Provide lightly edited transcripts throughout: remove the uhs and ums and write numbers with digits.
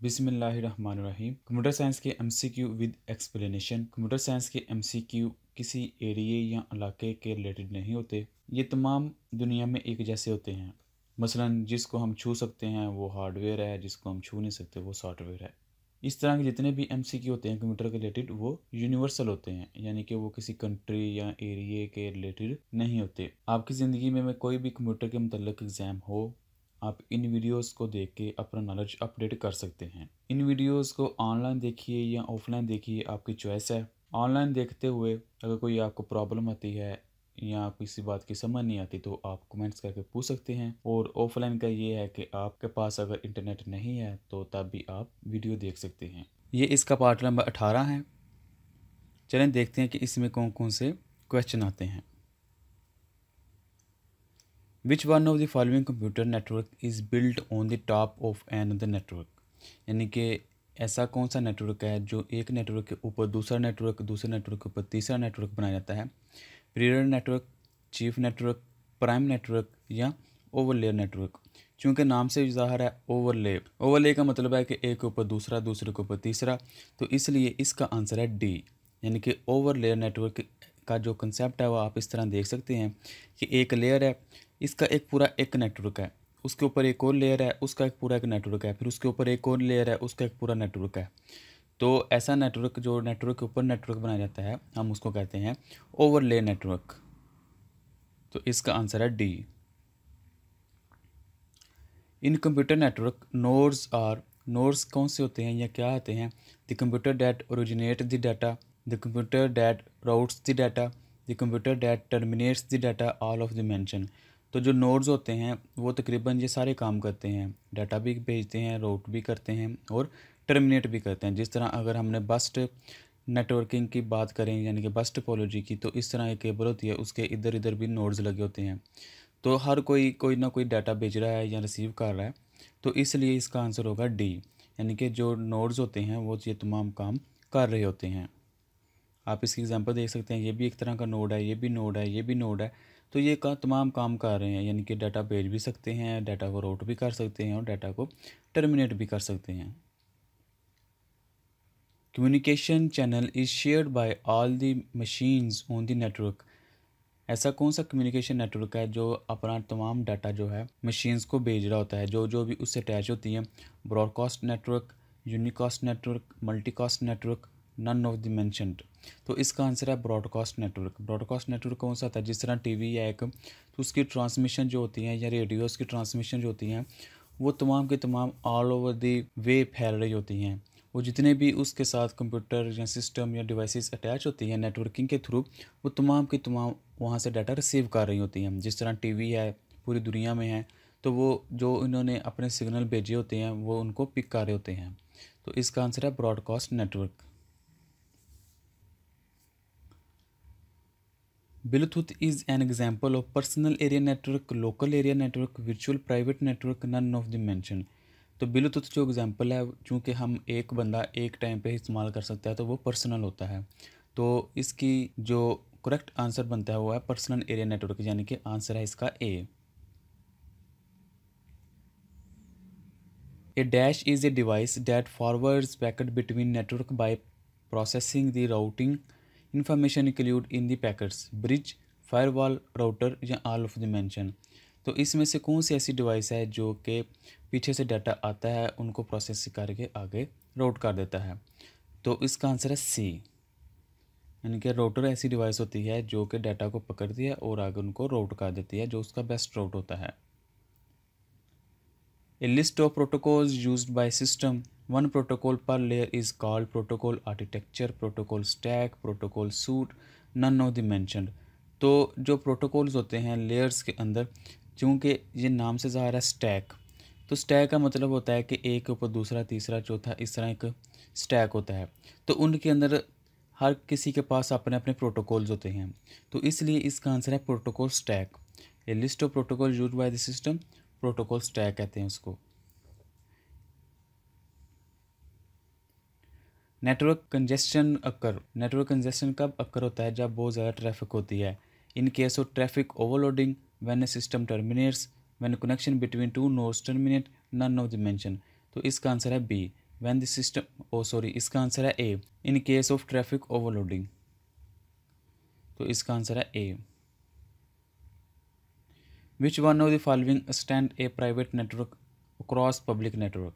बिस्मिल्लाहिर्रहमानिर्रहीम। Computer science के MCQ with explanation. Computer science के एमसीक्यू किसी एरिया या इलाके के रिलेटेड नहीं होते। ये तमाम दुनिया में एक जैसे होते हैं। मसलन जिसको हम छू सकते हैं वो हार्डवेयर है, जिसको हम छू नहीं सकते वो सॉफ्टवेयर है। इस तरह के जितने भी एमसीक्यू होते हैं कंप्यूटर के रिलेटेड वो यूनिवर्सल होते हैं, यानी कि वो किसी कंट्री या एरिया के रिलेटेड नहीं होते। आपकी ज़िंदगी में कोई भी कंप्यूटर के मतलब एग्ज़ाम हो, आप इन वीडियोस को देख के अपना नॉलेज अपडेट कर सकते हैं। इन वीडियोस को ऑनलाइन देखिए या ऑफलाइन देखिए, आपकी चॉइस है। ऑनलाइन देखते हुए अगर कोई आपको प्रॉब्लम आती है या किसी बात की समझ नहीं आती तो आप कमेंट्स करके पूछ सकते हैं। और ऑफलाइन का ये है कि आपके पास अगर इंटरनेट नहीं है तो तब भी आप वीडियो देख सकते हैं। ये इसका पार्ट नंबर 18 है। चलें देखते हैं कि इसमें कौन कौन से क्वेश्चन आते हैं। Which one of the following computer network is built on the top of another network? यानी कि ऐसा कौन सा नेटवर्क है जो एक नेटवर्क के ऊपर दूसरा नेटवर्क, दूसरे नेटवर्क के ऊपर तीसरा नेटवर्क बनाया जाता है? Period network, chief network, prime network या ओवरले नेटवर्क। चूँकि नाम से ज़ाहिर है ओवरले, ओवरले का मतलब है कि एक के ऊपर दूसरा, दूसरे के ऊपर तीसरा, तो इसलिए इसका आंसर है डी, यानी कि ओवरले नेटवर्क का जो कंसेप्ट है वो आप इस तरह देख सकते हैं कि एक लेयर है, इसका एक पूरा एक नेटवर्क है, उसके ऊपर एक और लेयर है, उसका एक पूरा एक नेटवर्क है, फिर उसके ऊपर एक और लेयर है, उसका एक पूरा नेटवर्क है। तो ऐसा नेटवर्क जो नेटवर्क के ऊपर नेटवर्क बनाया जाता है हम उसको कहते हैं ओवरले नेटवर्क। तो इसका आंसर है डी। इन कंप्यूटर नेटवर्क नोड्स कौन से होते हैं या क्या होते हैं? The computer that originate the data, the computer that routes the data, the computer that terminates the data, all of the mention. तो जो नोड्स होते हैं वो तकरीबन ये सारे काम करते हैं, डाटा भी भेजते हैं, राउट भी करते हैं और टर्मिनेट भी करते हैं। जिस तरह अगर हमने बस्ट नेटवर्किंग की बात करें यानी कि बस्ट टोपोलॉजी की, तो इस तरह एक केबल होती है, उसके इधर इधर भी नोड्स लगे होते हैं। तो हर कोई ना कोई डाटा भेज रहा है या रिसीव कर रहा है, तो इसलिए इसका आंसर होगा डी, यानी कि जो नोड्स होते हैं वो ये तमाम काम कर रहे होते हैं। आप इसकी एग्जांपल देख सकते हैं, ये भी एक तरह का नोड है, ये भी नोड है, ये भी नोड है, तो ये तमाम काम कर रहे हैं, यानी कि डाटा भेज भी सकते हैं, डाटा को राउट भी कर सकते हैं और डाटा को टर्मिनेट भी कर सकते हैं। Communication channel is shared by all the machines on the network. ऐसा कौन सा कम्युनिकेशन नेटवर्क है जो अपना तमाम डाटा जो है मशीन्स को भेज रहा होता है, जो जो भी उससे अटैच होती हैं? Broadcast network, unicast network, multicast network, none of the mentioned. तो इसका आंसर है ब्रॉडकास्ट नेटवर्क। ब्रॉडकास्ट नेटवर्क कौन सा था? जिस तरह टीवी है एक, तो उसकी ट्रांसमिशन जो होती हैं या रेडियोज़ की ट्रांसमिशन जो होती हैं वो तमाम के तमाम ऑल ओवर द वे फैल रही होती हैं। वो जितने भी उसके साथ कंप्यूटर या सिस्टम या डिवाइसेस अटैच होती हैं नेटवर्किंग के थ्रू, वो तमाम की तमाम वहाँ से डाटा रिसीव कर रही होती हैं। जिस तरह टीवी है पूरी दुनिया में है, तो वो जो इन्होंने अपने सिग्नल भेजे होते हैं वो उनको पिक कर रहे होते हैं। तो इसका आंसर है broadcast network. Bluetooth is an example of personal area network, local area network, virtual private network, none of the mention. तो ब्लूटूथ जो एग्जांपल है, चूँकि हम एक बंदा एक टाइम पे इस्तेमाल कर सकता है तो वो पर्सनल होता है। तो इसकी जो करेक्ट आंसर बनता है वो है पर्सनल एरिया नेटवर्क, यानी कि आंसर है इसका A. A dash is a device that forwards packet between network by processing the routing information include in the packets, bridge, firewall, router या ऑल ऑफ द मेंशन। तो इसमें से कौन सी ऐसी डिवाइस है जो कि पीछे से डाटा आता है उनको प्रोसेस करके आगे राउट कर देता है? तो इसका आंसर है सी, यानी कि राउटर ऐसी डिवाइस होती है जो कि डाटा को पकड़ती है और आगे उनको राउट कर देती है, जो उसका बेस्ट राउट होता है। A list of protocols used by system. One protocol per layer is called protocol architecture, protocol stack, protocol suite, none of the mentioned. तो जो प्रोटोकॉल्स होते हैं लेयर्स के अंदर, चूँकि ये नाम से ज़ाहिर है स्टैक, तो स्टैक का मतलब होता है कि एक के ऊपर दूसरा, तीसरा, चौथा, इस तरह एक स्टैक होता है। तो उनके अंदर हर किसी के पास अपने अपने प्रोटोकॉल्स होते हैं, तो इसलिए इसका आंसर है protocol stack. A list of protocol used by the system, protocol stack कहते हैं उसको। नेटवर्क कंजेशन कब अक्कर होता है? जब बहुत ज़्यादा ट्रैफिक होती है। In case of traffic overloading, when a system terminates, when connection between two nodes terminate, none of the mention. तो इसका आंसर है बी, व्हेन द सिस्टम इसका आंसर है A, in case of traffic overloading. तो इसका answer है A. Which one of the following stand a private network across public network.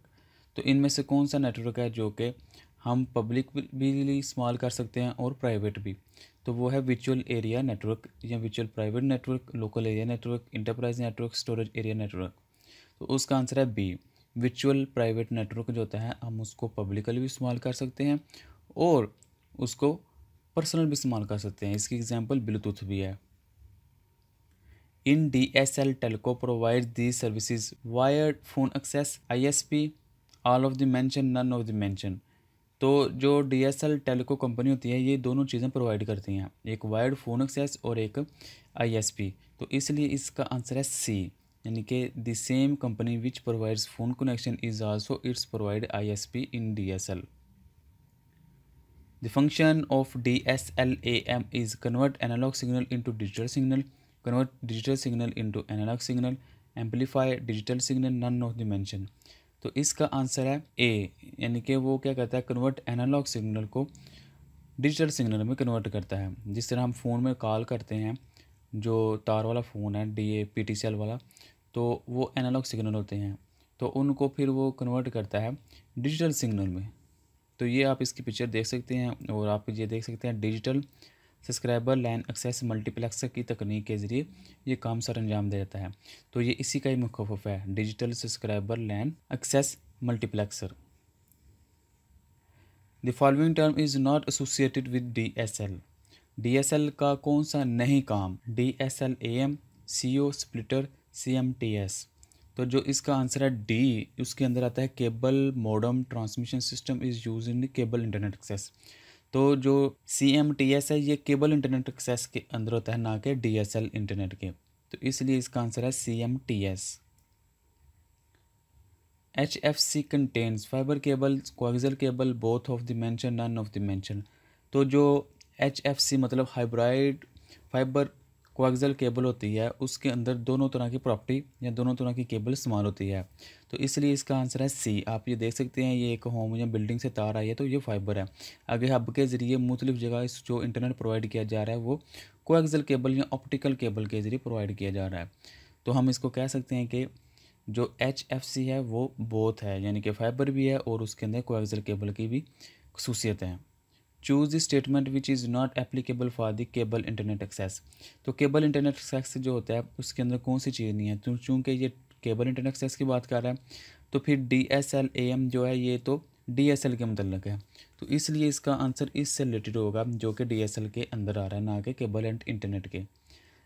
तो इनमें से कौन सा नेटवर्क है जो कि हम पब्लिक भी इस्तेमाल कर सकते हैं और प्राइवेट भी। तो वो है वर्चुअल एरिया नेटवर्क या virtual private network, local area network, enterprise network, storage area network. तो उसका आंसर है बी, वर्चुअल प्राइवेट नेटवर्क जो होता है हम उसको पब्लिकली भी इस्तेमाल कर सकते हैं और उसको पर्सनल भी इस्तेमाल कर सकते हैं। इसकी एग्जांपल ब्लूटूथ भी है। In DSL telco provide the services wired phone access, ISP, all of the mention, none of the mention. तो जो DSL टेलको कंपनी होती है ये दोनों चीज़ें प्रोवाइड करती हैं, एक वायर्ड फ़ोन एक्सेस और एक ISP। तो इसलिए इसका आंसर है सी, यानी कि the same company which provides phone connection is also its provide ISP in DSL। The function of DSL-AM is convert analogue signal into digital signal, convert digital signal into analog signal, amplify digital signal, none of the mention। तो इसका answer है ए, यानी कि वो क्या करता है, convert analogue signal को डिजिटल सिग्नल में कन्वर्ट करता है। जिस तरह हम फ़ोन में कॉल करते हैं, जो तार वाला फ़ोन है DA PTCL वाला, तो वो एनालॉग सिग्नल होते हैं, तो उनको फिर वो कन्वर्ट करता है डिजिटल सिग्नल में। तो ये आप इसकी पिक्चर देख सकते हैं और आप ये देख सकते हैं digital subscriber line access multiplexer की तकनीक के ज़रिए ये काम सर अंजाम देता है। तो ये इसी का ही मुखफ़फ़ है, digital subscriber line access multiplexer. The following term is not associated with DSL। DSL का कौन सा नहीं काम, DSL-AM, CO स्प्लिटर, CMTS। तो जो इसका आंसर है डी, उसके अंदर आता है cable modem transmission system is use in cable internet access. तो जो CMTS है ये केबल इंटरनेट एक्सेस के अंदर होता है, ना कि DSL इंटरनेट के। तो इसलिए इसका आंसर है CMTS। HFC contains fibre cable, coaxial cable, both of the mention, none of the mention. तो जो HFC मतलब हाइब्रिड फाइबर कोएक्सियल केबल होती है, उसके अंदर दोनों तरह की प्रॉपर्टी या दोनों तरह की केबल इस्तेमाल होती है। तो इसलिए इसका आंसर है सी। आप ये देख सकते हैं, ये एक होम या बिल्डिंग से तार आई है तो ये फाइबर है। आगे हब के ज़रिए मुख्तलिफ जगह इस जो इंटरनेट प्रोवाइड किया जा रहा है वो कोएक्सियल केबल या ऑप्टिकल केबल के ज़रिए प्रोवाइड किया जा रहा है। तो हम इसको कह सकते हैं कि जो HFC है वो बोथ है, यानी कि फाइबर भी है और उसके अंदर कोएक्सियल केबल की भी खसूसियत है। Choose the statement which is not applicable for the cable internet access. तो केबल इंटरनेट एक्सेस जो होता है उसके अंदर कौन सी चीज़ नहीं है, तो चूँकि ये केबल इंटरनेट एक्सेस की बात कर रहा है तो फिर DSL-AM जो है ये तो DSL के मतलब है। तो इसलिए इसका आंसर इससे रिलेटेड होगा जो कि DSL के अंदर आ रहा है, ना कि केबल एंड इंटरनेट के।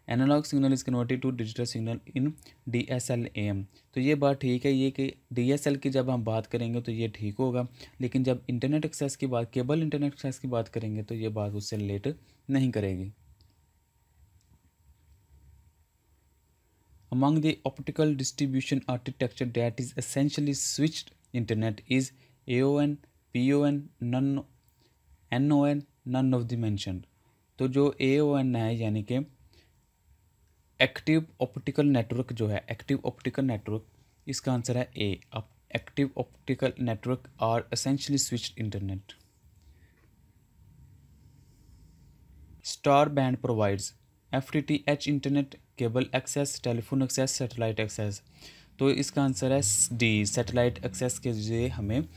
Analogue signal is converted to digital signal in DSL-AM। तो ये बात ठीक है, ये कि DSL की जब हम बात करेंगे तो ये ठीक होगा, लेकिन जब इंटरनेट एक्सेस की बात, केबल इंटरनेट एक्सेस की बात करेंगे तो ये बात उससे रिलेट नहीं करेगी। Among the optical distribution architecture that is essentially switched internet is AON, PON, NON, none of the mentioned। तो जो AON है यानी कि एक्टिव ऑप्टिकल नेटवर्क जो है, एक्टिव ऑप्टिकल नेटवर्क, इसका आंसर है A. Active optical network are essentially switched internet. Star band provides FTTH internet, cable access, telephone access, satellite access. तो इसका आंसर है डी, सैटेलाइट एक्सेस के जरिए हमें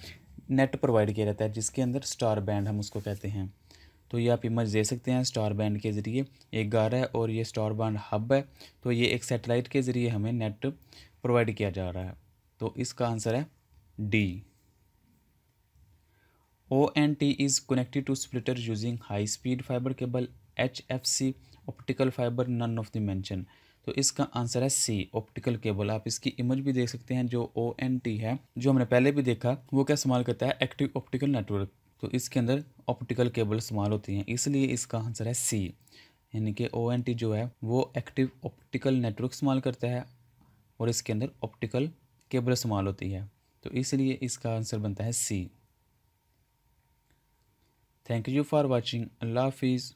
नेट प्रोवाइड किया जाता है जिसके अंदर स्टार बैंड हम उसको कहते हैं। तो ये आप इमेज दे सकते हैं, स्टार बैंड के ज़रिए एक घर है और ये स्टार बैंड हब है, तो ये एक सैटेलाइट के ज़रिए हमें नेट प्रोवाइड किया जा रहा है। तो इसका आंसर है D. ONT is connected to splitter using high speed fibre cable, HFC optical fibre, none of the mention. तो इसका आंसर है सी, ऑप्टिकल केबल। आप इसकी इमेज भी देख सकते हैं। जो ONT है, जो हमने पहले भी देखा, वो क्या इस्तेमाल करता है, एक्टिव ऑप्टिकल नेटवर्क। तो इसके अंदर ऑप्टिकल केबल इस्तेमाल होती हैं, इसलिए इसका आंसर है सी, यानी कि ONT जो है वो एक्टिव ऑप्टिकल नेटवर्क इस्तेमाल करता है और इसके अंदर ऑप्टिकल केबल इस्तेमाल होती है। तो इसलिए इसका आंसर बनता है C. Thank you for watching. अल्लाह हाफिज़।